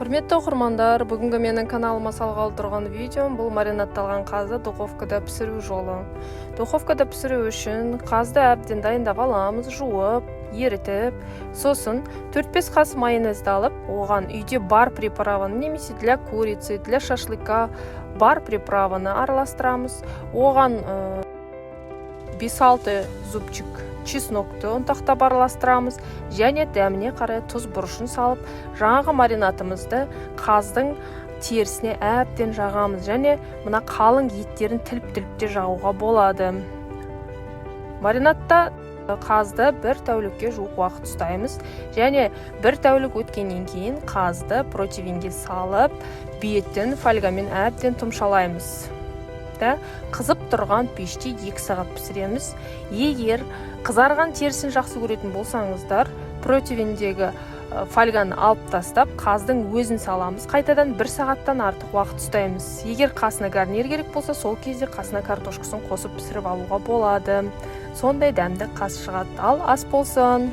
Құрметті оқырмандар, бүгінгі менің каналыма салғалы тұрған видеом бұл маринадталған қазды духовкада пісіру жолы. Духовкада пісіру үшін қазды әбден дайындап аламыз, жуып, ерітіп, сосын 4-5 қас майонезді алып, оған үйде бар приправаны, немесе для курицы, для шашлыка бар приправаны араластырамыз. Оған 5-6 зубчик чеснокты ұнтақтап араластырамыз, және дәміне қарай тұз бұрышын салып, жаңағы маринатымызды қаздың терісіне әбден жағамыз, және мына қалың еттерін тіліп-тіліпте жағуға болады. Маринатта қазды бір тәулікке жуық уақыт ұстаймыз, және бір тәулік өткеннен кейін қазды противенге салып, бетін фольгамен әбден тұмшалаймыз. Қызып тұрған пеште 2 сағат пісіреміз. Егер қызарған терісін жақсы көретін болсаңыздар, противендегі фольганы алып тастап, қаздың өзін саламыз. Қайтадан 1 сағаттан артық уақыт ұстаймыз. Егер қасына гарнир керек болса, сол кезде қасына картошкасын қосып пісіріп алуға болады. Сондай дәмді қас шығады. Ал ас болсын!